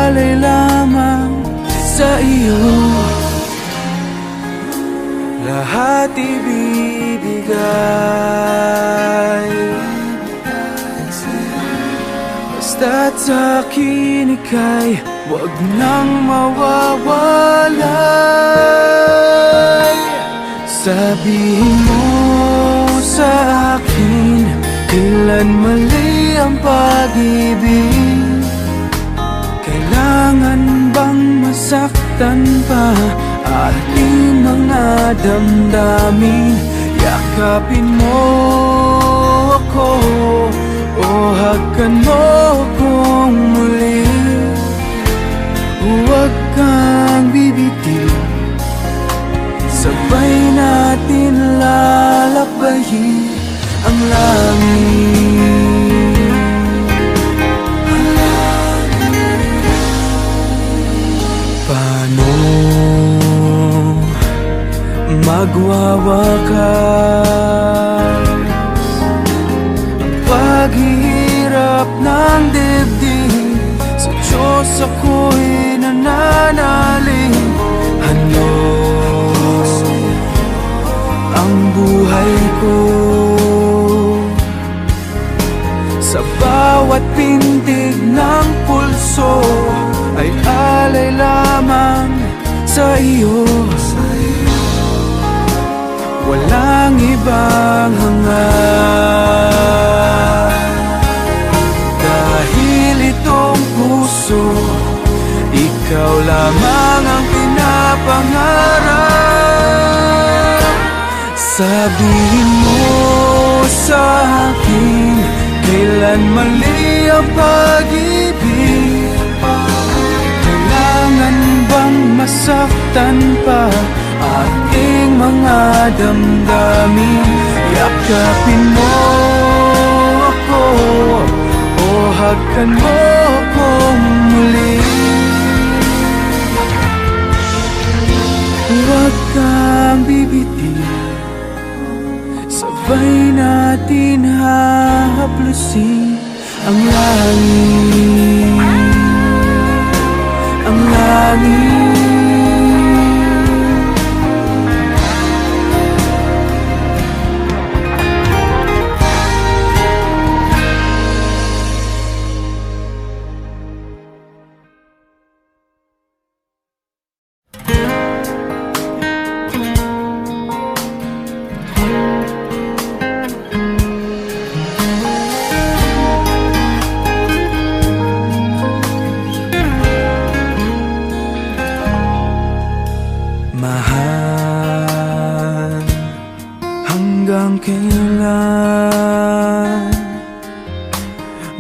alay lamang sa iyo. Lahat ibibigay, basta't sa'kin ika'y huwag nang mawawalay. Sabihin mo sa akin, kailan mali ang pag-ibig? Kailangan bang masaktan pa ating mga damdamin? Yakapin mo ako o hagkan mo akong muli. Huwag kang bibitiw, sabay natin lalakbayin ang langit. Paano magwawakas ang paghihirap ng dibdib? Sa Diyos ako'y nananalig. Ano ang buhay ko? Sa bawat pintig ng pulso ay alay lamang sa iyo. Walang ibang hangad, dahil itong puso, ikaw lamang ang pinapangarap. Sabihin mo sa akin, kailan mali ang pag-ibig? Kailangan bang masaktan pa ating mga damdamin? Yakapin mo ako o hagkan mo akong muli. Huwag kang bibitiw, sabay natin hahaplusin ang langit, ang langit. Mahal, hanggang kailan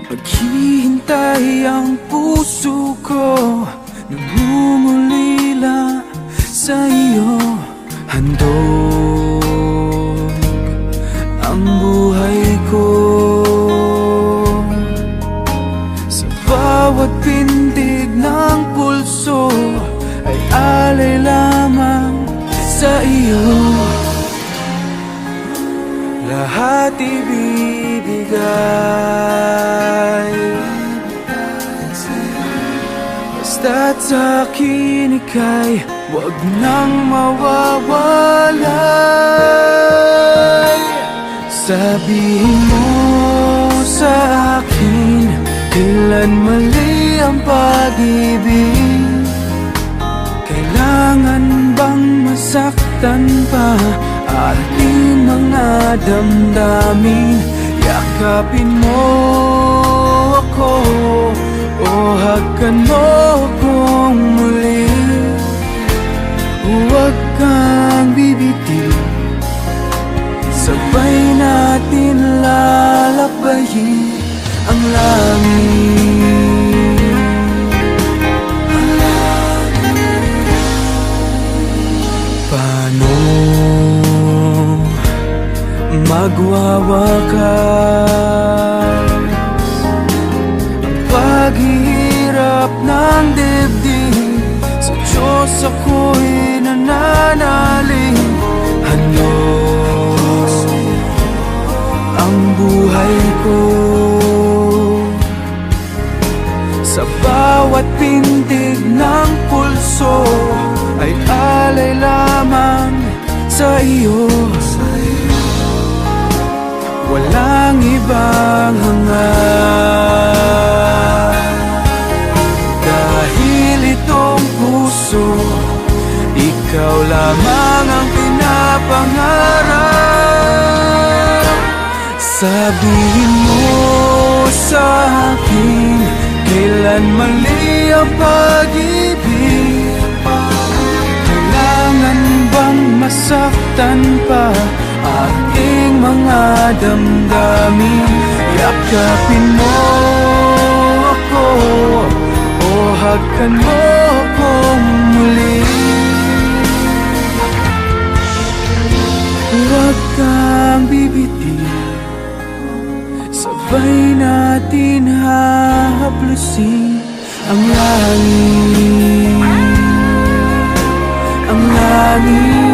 maghihintay ang puso ko? Nangungulila sa iyo, handog ang buhay ko. Sa bawat pintig ng pulso ay alay lamang sa iyo. Lahat ibibigay, basta't sa'kin ika'y huwag nang mawawalay. Sabihin mo sa akin, kailan mali ang pag-ibig? Kailangan bang masaktan pa ating mga damdamin? Yakapin mo ako o hagkan mo akong muli. Huwag kang bibitiw, sabay natin lalakbayin ang langit. Paano magwawakas ang paghihirap ng dibdib? Sa Diyos ako'y nananalig. Ano ang buhay ko? pintig ng pulso ay alay lamang sa iyo. Walang ibang hangat, dahil itong puso, ikaw lamang ang pinapangarap. Sabihin mo sa akin, kailan mali ang pag-ibig? Kailangan bang masaktan pa aking mga damdamin? Yakapin mo ako o hagkan mo akong muli. Huwag kang bibitiw, sabay natin hahaplusin ang langit, ang langit.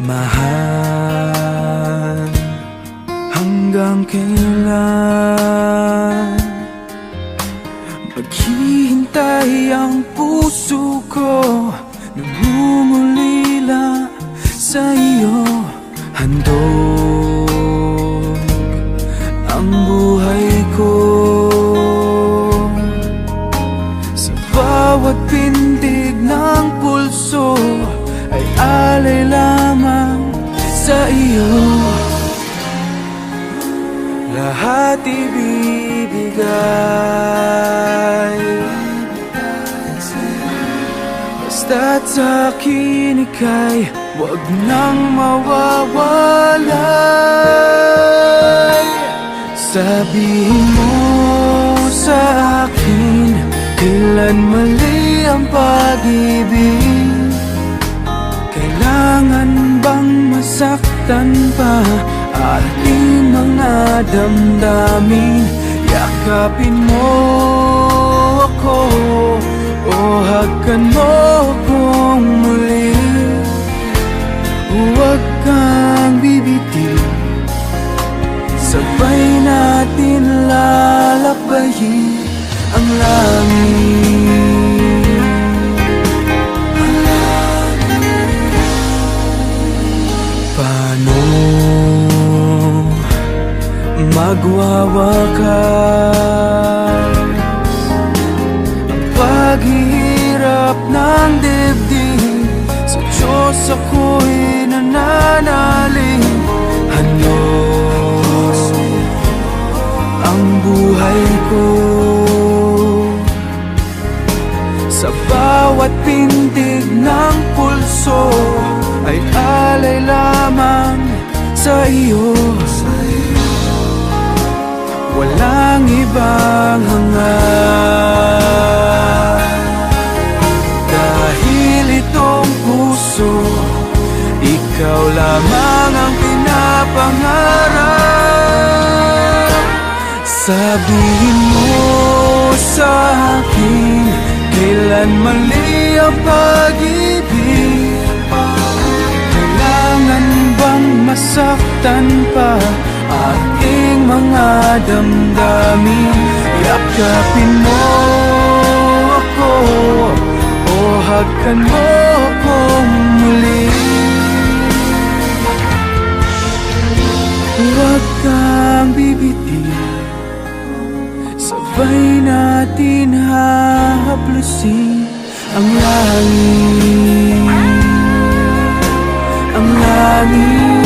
Mahal, hanggang kailan maghihintay ang puso ko? Nangungulila sa iyo, handog ang buhay ko. Sa bawat pintig ng pulso ay alay lamang sa iyo. Lahat ibibigay, basta't sa'kin ika'y huwag nang mawawalay. Sabihin mo sa akin, kailan mali ang pag-ibig? Kailangan bang masaktan pa ating mga damdamin? Yakapin mo ako o hagkan mo akong muli. Huwag kang bibitiw, sabay natin lalabayin ang langit. Paano magwawakas ang paghihirap ng dibdib? Sa Diyos ako'y nananalig. Handog ang buhay ko, sa bawat pintig ng pulso ay alay lamang sa iyo. Walang ibang hangat, dahil itong puso, ikaw lamang ang pinapangarap. Sabihin mo sa akin, kailan mali ang pag-ibig? Kailangan bang masaktan pa aking mga damdamin? Yakapin mo ako o hagkan mo akong muli. Huwag kang bibitiw, sabay natin hahaplusin ang langit, ang langit.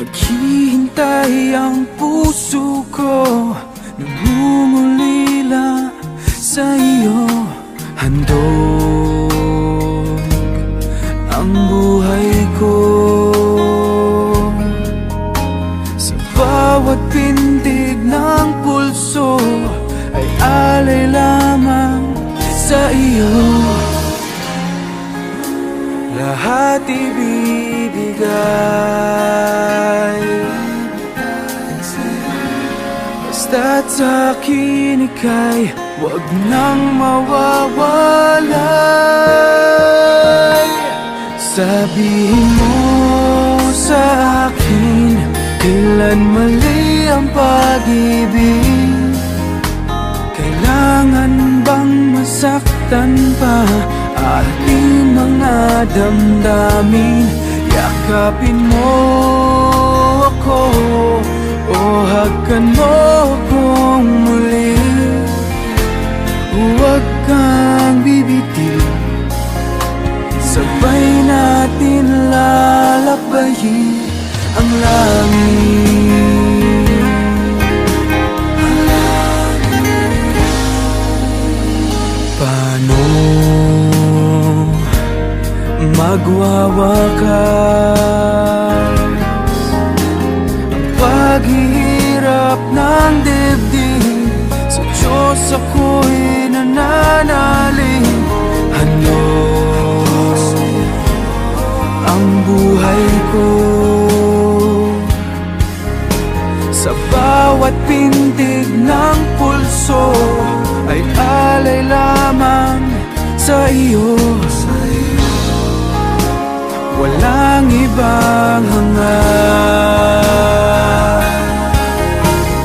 Naghihintay ang puso ko, nangungulila sa iyo. Handog ang buhay ko, sa bawat pintig ng pulso ay alay lamang sa iyo. Lahat ibibigay, basta't sa'kin ika'y huwag nang mawawalay. Sabihin mo sa akin, kailan mali ang pag-ibig? Kailangan bang masaktan pa ating mga damdamin? Yakapin mo ako o hagkan mo akong muli. Huwag kang bibitiw, sabay natin lalabayin ang langit. Paano magwawakas ang paghihirap ng dibdib? Sa Diyos ako'y nananalig. Handog ang buhay ko, sa bawat pintig ng pulso ay alay lamang sa iyo. Walang ibang hangad,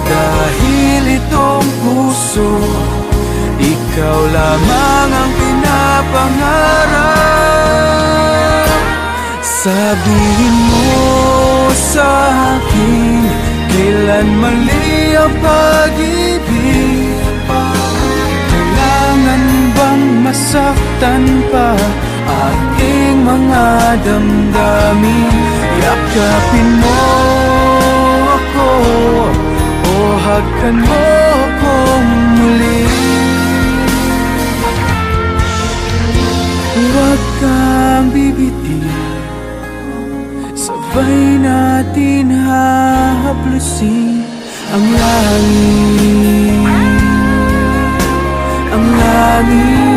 dahil itong puso, ikaw lamang ang pinapangarap. Sabihin mo sa akin, kailan mali ang pag-ibig? Kailangan bang masaktan pa ating mga damdamin? Yakapin mo ako o hagkan mo akong muli. Huwag kang bibitiw, sabay natin hahaplusin ang langit, ang langit.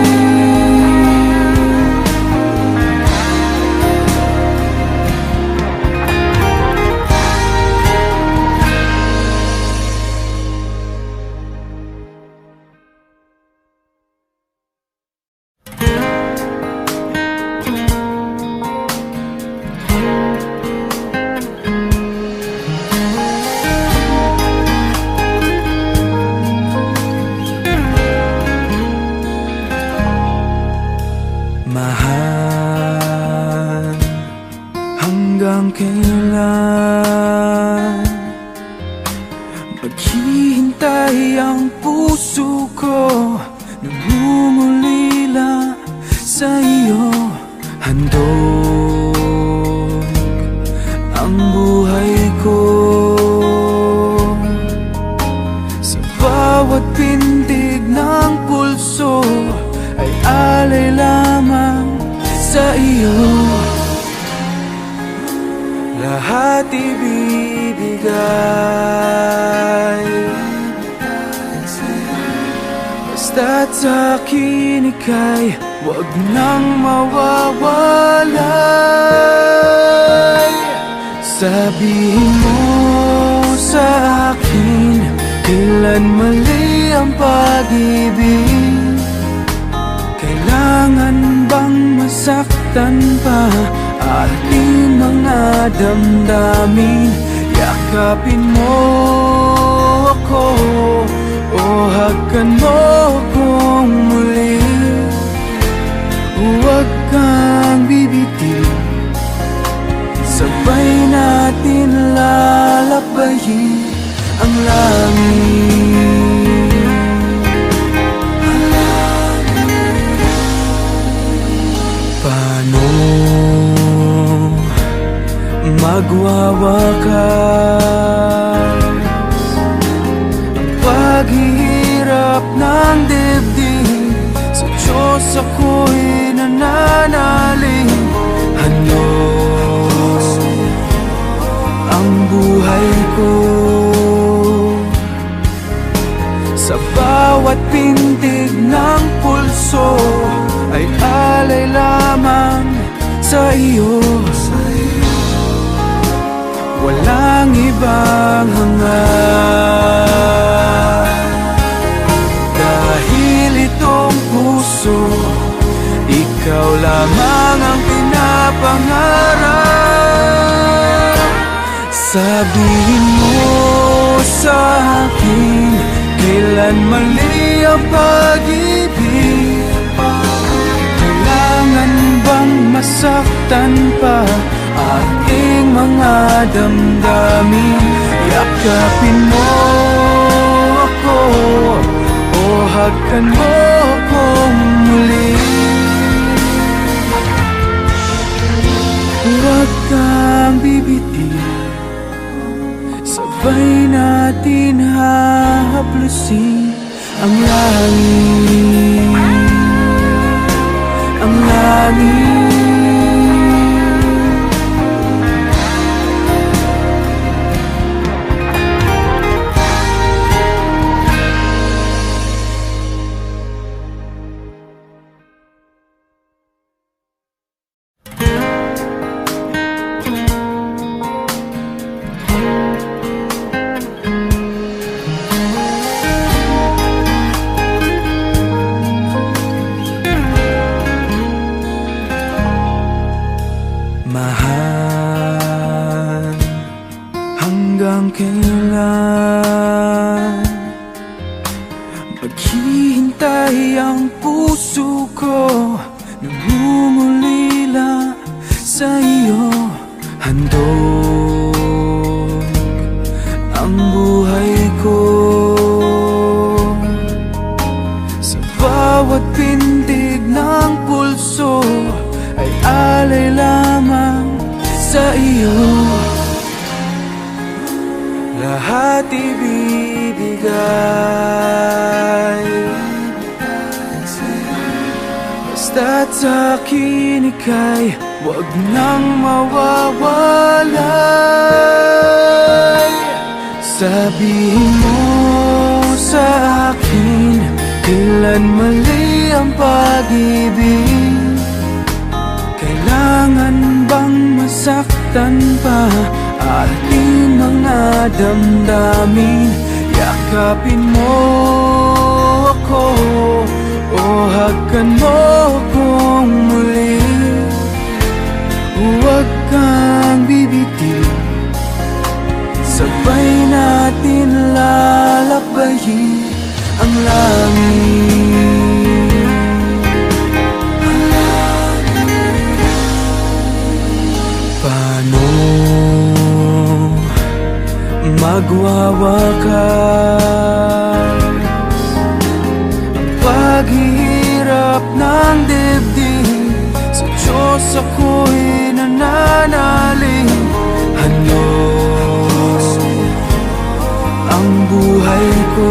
Mahal, hanggang kailan maghihintay ang puso ko, nangungulila sa iyo. Handog ang buhay ko, sa bawat pintig ng pulso ay alay lamang sa iyo. Lahat ibibigay, basta't sa'kin ika'y huwag nang mawawalay. Sabihin mo sa akin, kailan mali ang pag-ibig? Kailangan bang masaktan pa ating mga damdamin? Yakapin mo ako o hagkan mo akong muli. Huwag kang bibitiw, sabay natin lalabayin ang langit. Paano magwawakas. Ang paghihirap ng dibdib, sa Diyos ako'y nananalig. Handog ang buhay ko, sa bawat pintig ng pulso ay alay lamang sa iyo. Walang ibang hangad, dahil itong puso, ikaw lamang ang pinapangarap. Sabihin mo sa akin, kailan mali ang pag-ibig? Kailangan bang masaktan pa ating mga damdamin? Yakapin mo ako o hagkan mo akong muli. Huwag kang bibitiw, sabay natin hahaplusin ang langit, ang langit. Mahal, hanggang kailan maghihintay ang puso ko? Nangungulila sa iyo. Handog ang buhay ko, sa bawat pintig ng pulso ay alay lamang sa iyo. Lahat ibibigay, basta't sa'kin ika'y huwag nang mawawalay. Sabihin mo sa akin, kailan mali ang pag-ibig? Kailangan bang masaktan pa ating mga damdamin? Yakapin mo ako o hagkan mo akong muli. Huwag kang bibitiw, sabay natin lalakbayin ang langit. Paano magwawakas ang paghihirap ng dibdib? Sa Diyos ako'y nananalig. Handog ang buhay ko,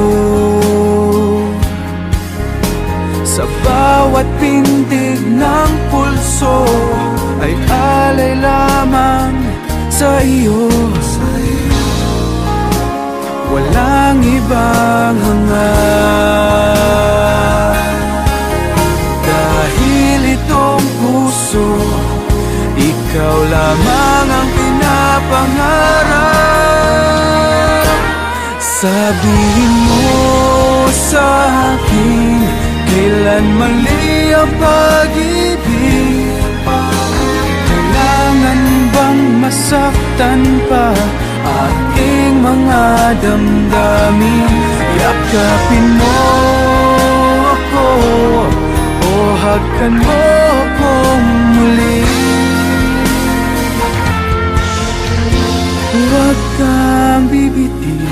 sa bawat pintig ng pulso ay alay lamang sa iyo. Walang ibang hangad, dahil itong puso, ikaw lamang ang pinapangarap. Sabihin mo sa akin, kailan mali ang pag-ibig? Kailangan bang masaktan pa ating mga damdamin? Yakapin mo ako o hagkan mo akong muli. Huwag kang bibitiw,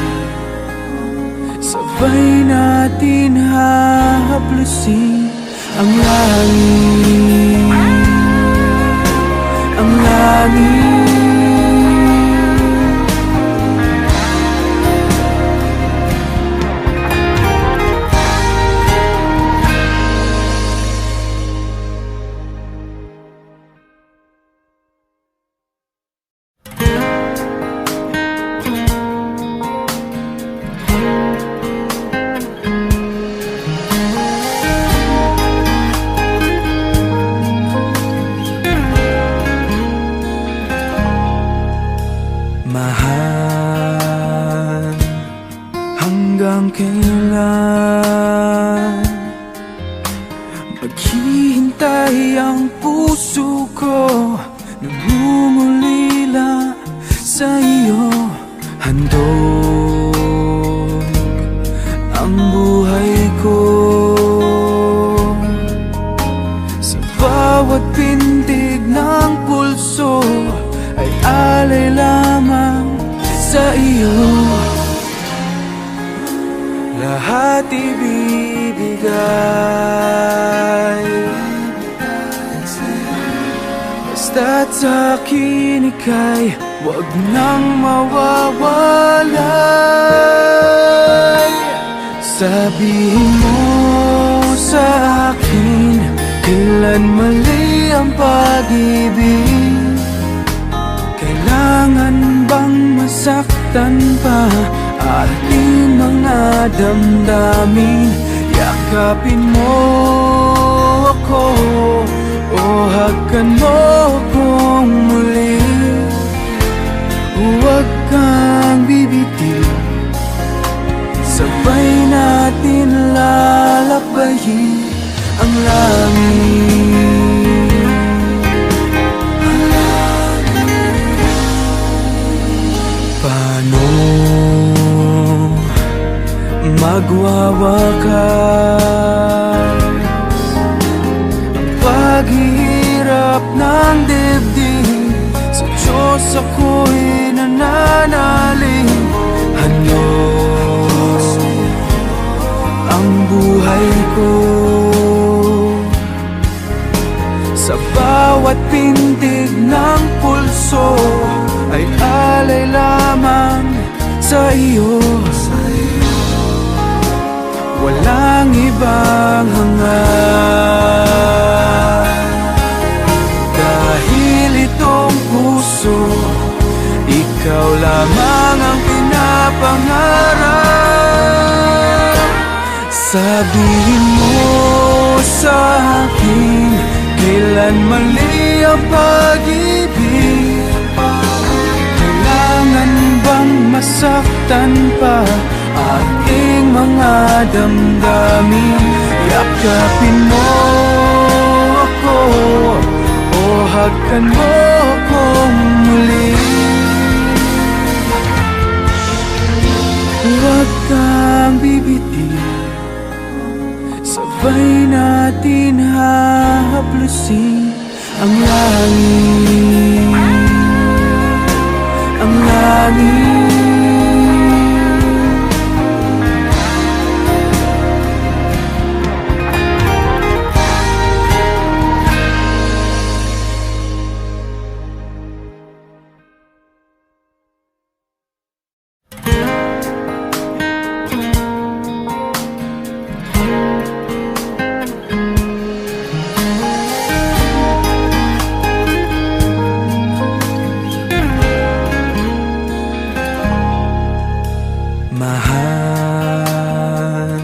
sabay natin hahaplusin ang langit, ang langit. alay lamang sa iyo. Lahat ibibigay, basta't sa'kin ika'y huwag nang mawawalay. Sabihin mo sa akin, kailan mali ang pag-ibig? Kailangan bang masaktan pa ating mga damdamin? Yakapin mo ako o hagkan mo akong muli. Huwag kang bibitiw, sabay natin lalakbayin ang langit. Paano magwawakas ang paghihirap ng dibdib? Sa Diyos ako'y nananalig. Ano ang buhay ko? Sa bawat pintig ng pulso ay alay lamang sa iyo. Walang ibang hangad, dahil itong puso, ikaw lamang ang pinapangarap. Sabihin mo sa akin, kailan mali ang pag-ibig? Kailangan bang masaktan pa ating mga damdamin? Yakapin mo ako o hagkan mo akong muli. Huwag kang bibitiw, sabay natin hahaplusin ang langit, ang langit. Mahal,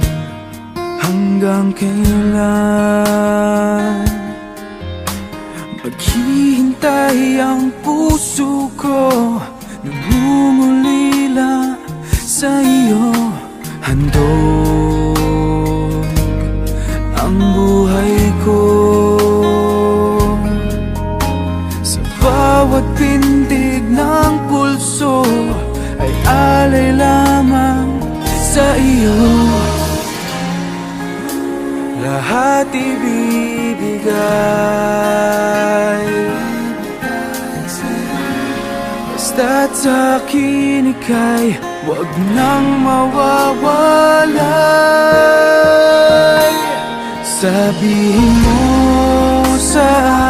hanggang kailan maghihintay ang puso ko? Nangungulila sa iyo, handog ang buhay ko. Sa bawat pintig ng pulso ay alay lamang sa iyo. Lahat ibibigay, basta't sa'kin ika'y huwag nang mawawalay. Sabihin mo sa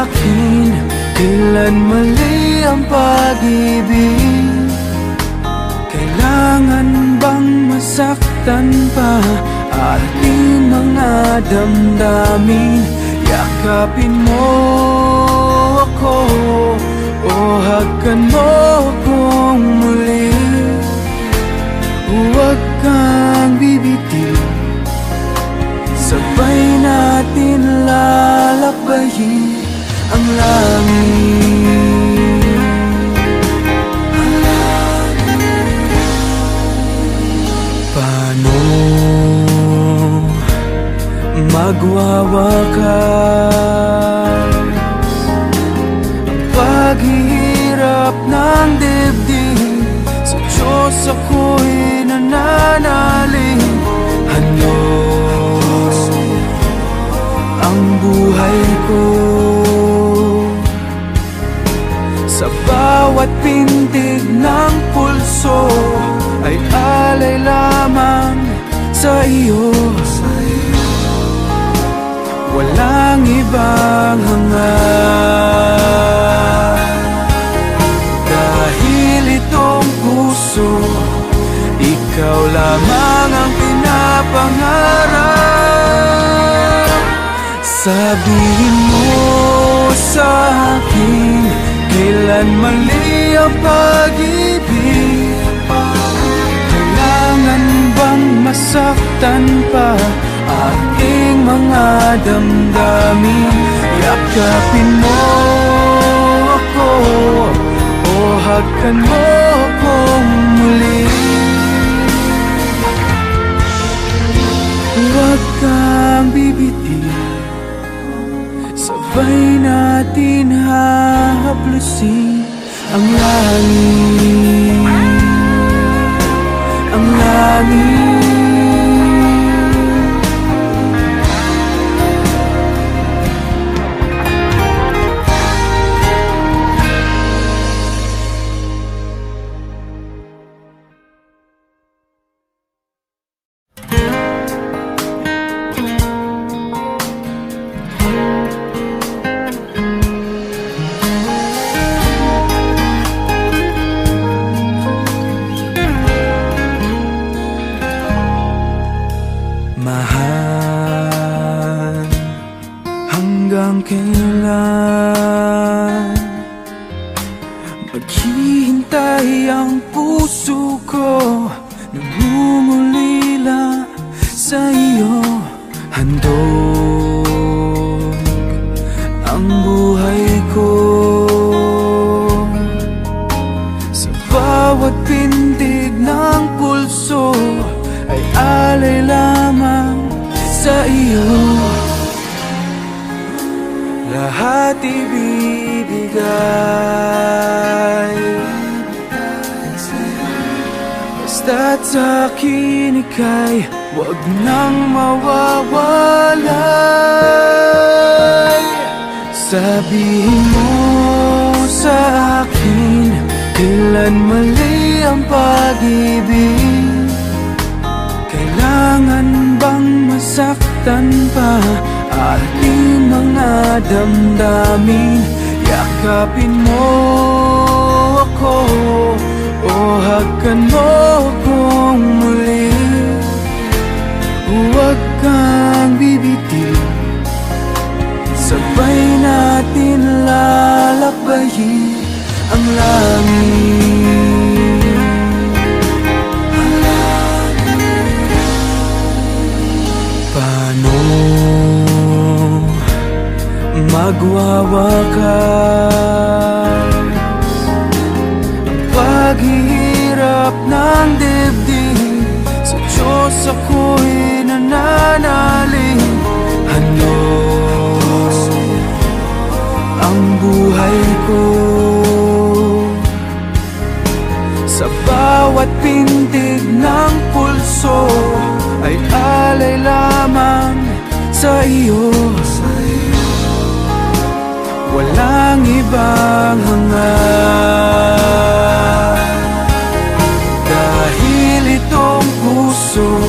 akin, kailan mali ang pag-ibig? Kailangan bang masaktan pa ating mga damdamin? Yakapin mo ako o hagkan mo akong muli. Huwag kang bibitiw, sabay natin lalakbayin ang langit. Paano magwawakas ang paghihirap ng dibdib? Sa Diyos ako'y nananalig. Ano ang buhay ko? Sa bawat pintig puso ay alay lamang sa iyo. Walang ibang hangad, dahil itong puso, ikaw lamang ang pinapangarap. Sabihin mo sa akin, kailan mali ang pag-ibig? Kailangan bang masaktan pa aking mga damdamin? Yakapin mo ako o hagkan mo akong muli. Huwag kang bibitiw, sabay natin hahaplusin ang langit, ang langit. Mahal, hanggang kailan maghihintay ang puso ko? Nangungulila sa iyo, handog ang buhay ko. Sa bawat pintig ng pulso ay alay lamang sa iyo. Lahat ibibigay, basta't sa'kin ika'y huwag nang mawawalay. Sabihin mo sa akin, kailan mali ang pag-ibig? Kailangan bang masaktan pa aking mga damdamin? Yakapin mo ako o hagkan mo akong muli. Huwag kang bibitiw, sabay natin lalakbayin ang langit. Paano magwawakas ang paghihirap ng dibdib? Sa Diyos ako'y nananalig. Handog ang buhay ko, sa bawat pintig ng pulso ay alay lamang sa iyo. Walang ibang hangad, dahil itong puso,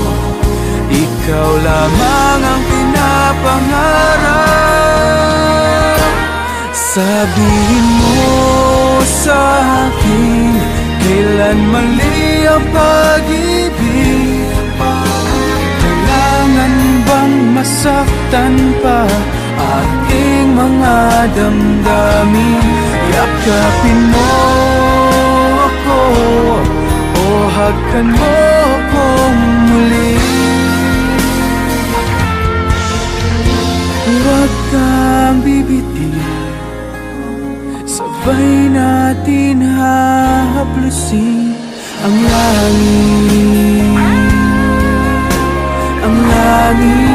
ikaw lamang ang pinapangarap. Sabihin mo sa akin, kailan mali ang pag-ibig? Kailangan bang masaktan pa aking mga damdamin? Yakapin mo ako o hagkan mo akong muli. Huwag kang bibitiw, sabay natin hahaplusin ang langit, ang langit.